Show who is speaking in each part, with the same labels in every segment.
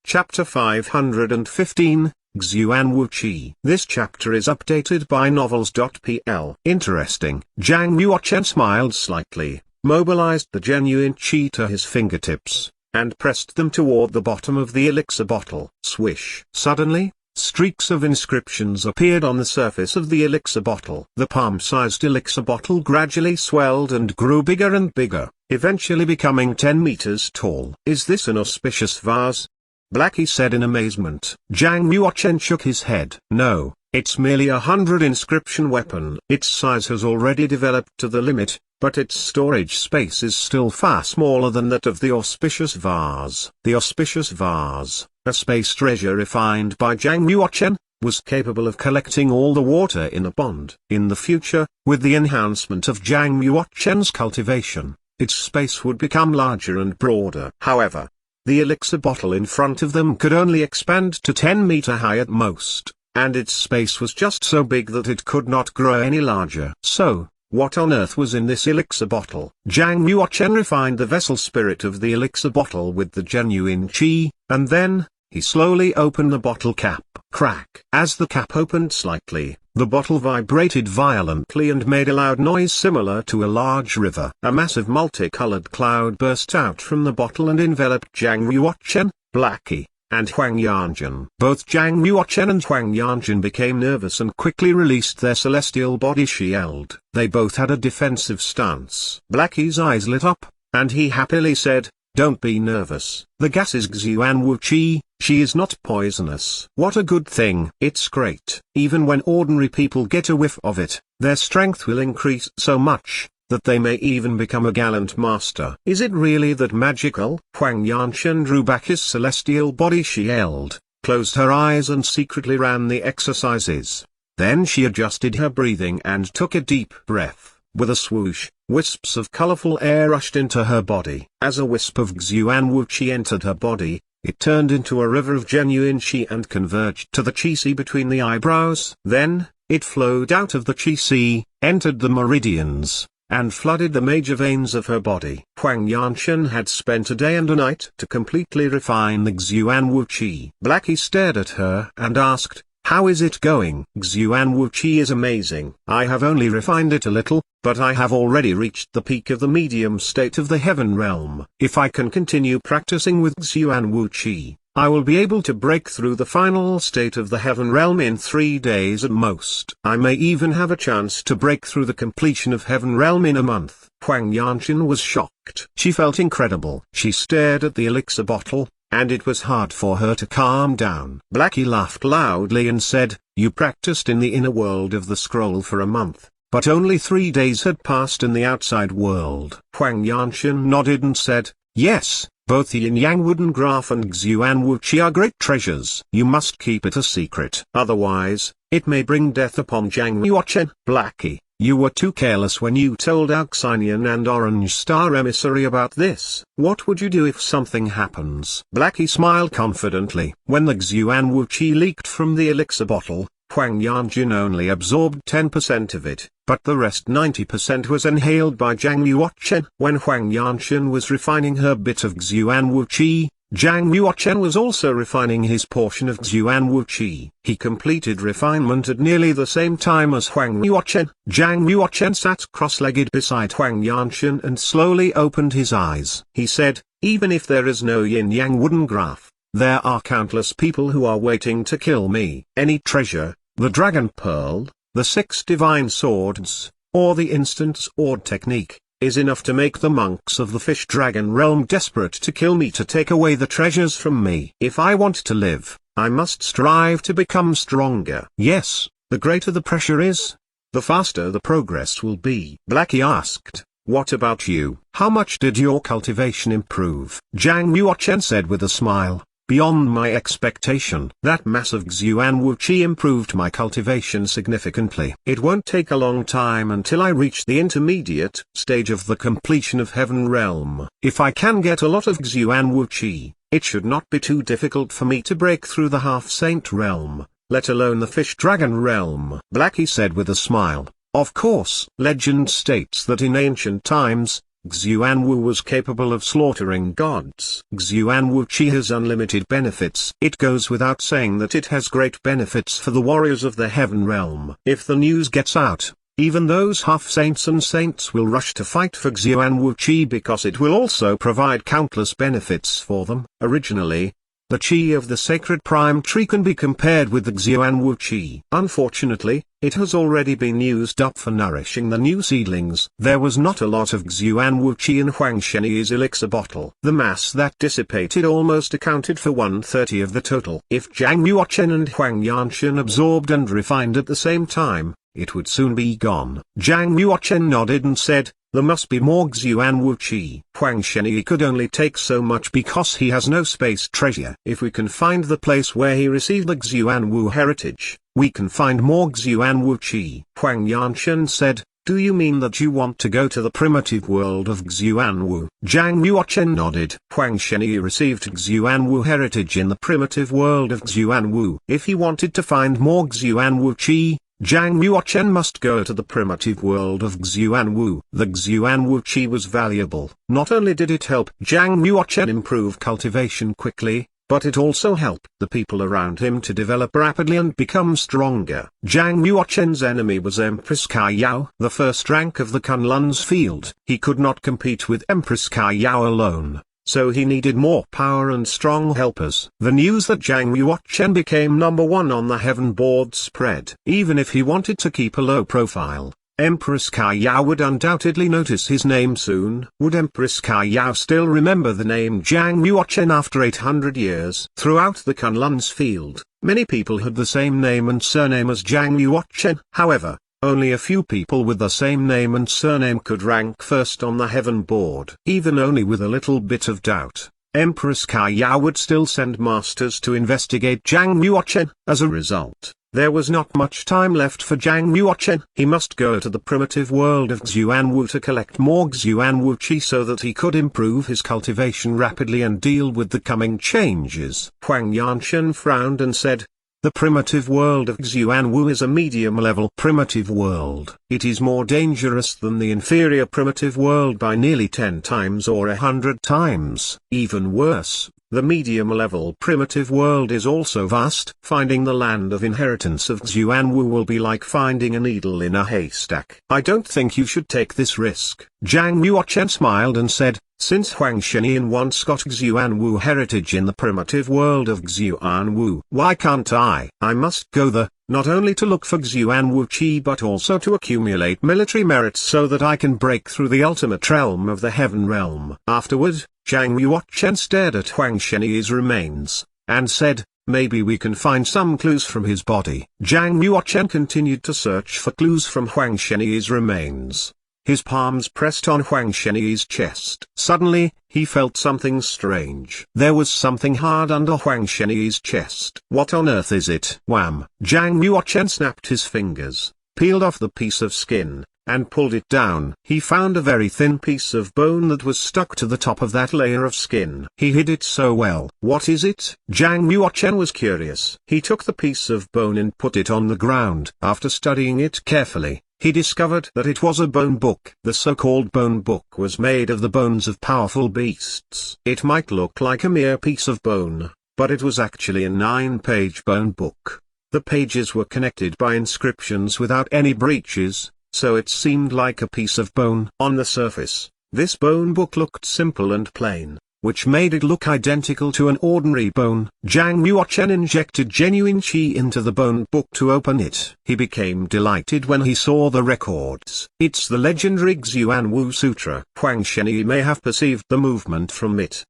Speaker 1: Chapter 515, Xuanwu Qi. This chapter is updated by novels.pl. Interesting. Zhang Yuochen smiled slightly, mobilized the genuine qi to his fingertips, and pressed them toward the bottom of the elixir bottle. Swish. Suddenly, streaks of inscriptions appeared on the surface of the elixir bottle. The palm-sized elixir bottle gradually swelled and grew bigger and bigger, eventually becoming 10 meters tall. "Is this an auspicious vase?" Blackie said in amazement. Zhang Yuochen shook his head. "No, it's merely a 100 inscription weapon. Its size has already developed to the limit, but its storage space is still far smaller than that of the auspicious vase." The auspicious vase, a space treasure refined by Zhang Yuochen, was capable of collecting all the water in a pond. In the future, with the enhancement of Zhang Yuochen's cultivation, its space would become larger and broader. However, the elixir bottle in front of them could only expand to 10 meter high at most, and its space was just so big that it could not grow any larger. So, what on earth was in this elixir bottle? Zhang Yuochen refined the vessel spirit of the elixir bottle with the genuine qi, and then, he slowly opened the bottle cap. Crack. As the cap opened slightly, the bottle vibrated violently and made a loud noise similar to a large river. A massive multicolored cloud burst out from the bottle and enveloped Zhang Yuochen, Blackie, and Huang Yanjun. Both Zhang Yuochen and Huang Yanjun became nervous and quickly released their celestial body shield. They both had a defensive stance. Blackie's eyes lit up, and he happily said, "Don't be nervous. The gas is Xuanwu Qi, she is not poisonous." "What a good thing." "It's great. Even when ordinary people get a whiff of it, their strength will increase so much, that they may even become a gallant master." "Is it really that magical?" Huang Yanchen drew back his celestial body shield, closed her eyes and secretly ran the exercises. Then she adjusted her breathing and took a deep breath. With a swoosh, wisps of colorful air rushed into her body. As a wisp of Xuanwu Qi entered her body, it turned into a river of genuine qi and converged to the qi sea between the eyebrows. Then, it flowed out of the qi sea, entered the meridians, and flooded the major veins of her body. Huang Yanchen had spent a day and a night to completely refine the Xuanwu Qi. Blackie stared at her and asked, "How is it going?" "Xuanwu Qi is amazing. I have only refined it a little, but I have already reached the peak of the medium state of the heaven realm. If I can continue practicing with Xuanwu Qi, I will be able to break through the final state of the heaven realm in 3 days at most. I may even have a chance to break through the completion of heaven realm in a month." Huang Yanchen was shocked. She felt incredible. She stared at the elixir bottle, and it was hard for her to calm down. Blackie laughed loudly and said, "You practiced in the inner world of the scroll for a month, but only 3 days had passed in the outside world." Huang Yanchen nodded and said, "Yes, both the yin-yang wooden graph and Xuanwu Qi are great treasures. You must keep it a secret. Otherwise, it may bring death upon Zhang Yuochen." "Blackie, you were too careless when you told Alcynian and Orange Star Emissary about this. What would you do if something happens?" Blackie smiled confidently. When the Xuanwu Qi leaked from the elixir bottle, Huang Yanjun only absorbed 10% of it, but the rest 90% was inhaled by Zhang Yuochen. When Huang Yanchen was refining her bit of Xuanwu Qi, Zhang Yuochen was also refining his portion of Xuanwu Qi. He completed refinement at nearly the same time as Huang Yuochen. Zhang Yuochen sat cross-legged beside Huang Yanchen and slowly opened his eyes. He said, "Even if there is no yin-yang wooden graph, there are countless people who are waiting to kill me. Any treasure, the dragon pearl, the 6 divine swords, or the instant sword technique, is enough to make the monks of the fish dragon realm desperate to kill me to take away the treasures from me. If I want to live, I must strive to become stronger. Yes, the greater the pressure is, the faster the progress will be." Blackie asked, "What about you? How much did your cultivation improve?" Zhang Yuochen said with a smile, "Beyond my expectation. That massive Xuanwu Qi improved my cultivation significantly. It won't take a long time until I reach the intermediate stage of the completion of heaven realm. If I can get a lot of Xuanwu Qi, it should not be too difficult for me to break through the half-saint realm, let alone the fish dragon realm." Blackie said with a smile, "Of course." Legend states that in ancient times, Xuanwu was capable of slaughtering gods. Xuanwu Qi has unlimited benefits. It goes without saying that it has great benefits for the warriors of the heaven realm. If the news gets out, even those half-saints and saints will rush to fight for Xuanwu Qi because it will also provide countless benefits for them. Originally, the Qi of the sacred prime tree can be compared with the Xuanwu Qi. Unfortunately, it has already been used up for nourishing the new seedlings. There was not a lot of Xuanwu Qi in Huang Shenyi's elixir bottle. The mass that dissipated almost accounted for 1/30 of the total. If Zhang Yuochen and Huang Yanshan absorbed and refined at the same time, it would soon be gone. Zhang Yuochen nodded and said, "There must be more Xuanwu Qi." Huang Shenyi could only take so much because he has no space treasure. If we can find the place where he received the Xuanwu heritage, we can find more Xuanwu Qi. Huang Yanshan said, "Do you mean that you want to go to the primitive world of Xuanwu?" Zhang Yuochen nodded. Huang Shenyi received Xuanwu heritage in the primitive world of Xuanwu. If he wanted to find more Xuanwu Qi, Zhang Yuochen must go to the primitive world of Xuanwu. The Xuanwu Qi was valuable. Not only did it help Zhang Yuochen improve cultivation quickly, but it also helped the people around him to develop rapidly and become stronger. Zhang Yuochen's enemy was Empress Kaiyao, the first rank of the Kunlun's field. He could not compete with Empress Kaiyao alone, so he needed more power and strong helpers. The news that Zhang Yuochen became #1 on the heaven board spread. Even if he wanted to keep a low profile, Empress Kaiyao would undoubtedly notice his name soon. Would Empress Kaiyao still remember the name Zhang Yuochen after 800 years? Throughout the Kunlun's field, many people had the same name and surname as Zhang Yuochen. However, only a few people with the same name and surname could rank first on the heaven board. Even only with a little bit of doubt, Empress Kaiyao would still send masters to investigate Zhang Yuochen. As a result, there was not much time left for Zhang Yuochen. He must go to the primitive world of Xuanwu to collect more Xuanwu Qi so that he could improve his cultivation rapidly and deal with the coming changes. Huang Yanshan frowned and said, "The primitive world of Xuanwu is a medium-level primitive world. It is more dangerous than the inferior primitive world by nearly 10 times or 100 times. Even worse, the medium-level primitive world is also vast. Finding the land of inheritance of Xuanwu will be like finding a needle in a haystack. I don't think you should take this risk." Zhang Yuochen smiled and said, "Since Huang Shenyin once got Xuanwu heritage in the primitive world of Xuanwu, why can't I? I must go there, not only to look for Xuanwu Qi but also to accumulate military merits so that I can break through the ultimate realm of the heaven realm." Afterward, Zhang Yuochen stared at Huang Shenyi's remains, and said, "Maybe we can find some clues from his body." Zhang Yuochen continued to search for clues from Huang Shenyi's remains. His palms pressed on Huang Shenyi's chest. Suddenly, he felt something strange. There was something hard under Huang Shenyi's chest. "What on earth is it?" Wham! Zhang Yuochen snapped his fingers, peeled off the piece of skin, and pulled it down. He found a very thin piece of bone that was stuck to the top of that layer of skin. He hid it so well. "What is it?" Zhang Yuochen was curious. He took the piece of bone and put it on the ground. After studying it carefully, he discovered that it was a bone book. The so-called bone book was made of the bones of powerful beasts. It might look like a mere piece of bone, but it was actually a 9-page bone book. The pages were connected by inscriptions without any breaches, so it seemed like a piece of bone. On the surface, this bone book looked simple and plain, which made it look identical to an ordinary bone. Zhang Yuochen injected genuine qi into the bone book to open it. He became delighted when he saw the records. It's the legendary Xuanwu Sutra. Huang Shenyi may have perceived the movement from it.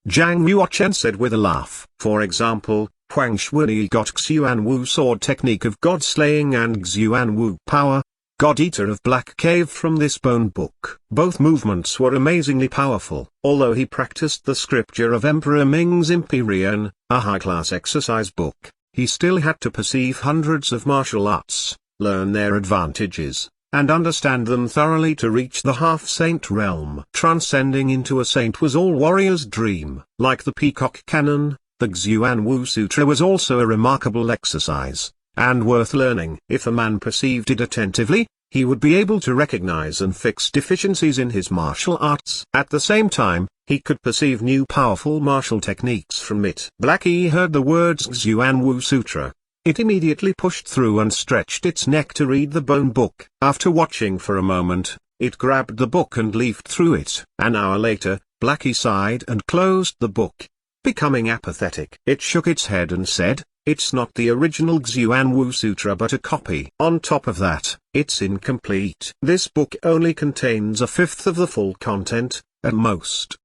Speaker 1: Zhang Yuochen said with a laugh. For example, Huang Shenyi got Xuanwu sword technique of god slaying and Xuanwu power, God Eater of Black Cave from this bone book. Both movements were amazingly powerful. Although he practiced the scripture of Emperor Ming's Empyrean, a high-class exercise book, he still had to perceive hundreds of martial arts, learn their advantages, and understand them thoroughly to reach the half-saint realm. Transcending into a saint was all warrior's dream. Like the Peacock Cannon, the Xuanwu Sutra was also a remarkable exercise, and worth learning. If a man perceived it attentively, he would be able to recognize and fix deficiencies in his martial arts. At the same time, he could perceive new powerful martial techniques from it. Blackie heard the words Xuanwu Sutra. It immediately pushed through and stretched its neck to read the bone book. After watching for a moment, it grabbed the book and leafed through it. An hour later, Blackie sighed and closed the book. Becoming apathetic, it shook its head and said, "It's not the original Xuanwu Sutra but a copy. On top of that, it's incomplete. This book only contains a fifth of the full content, at most."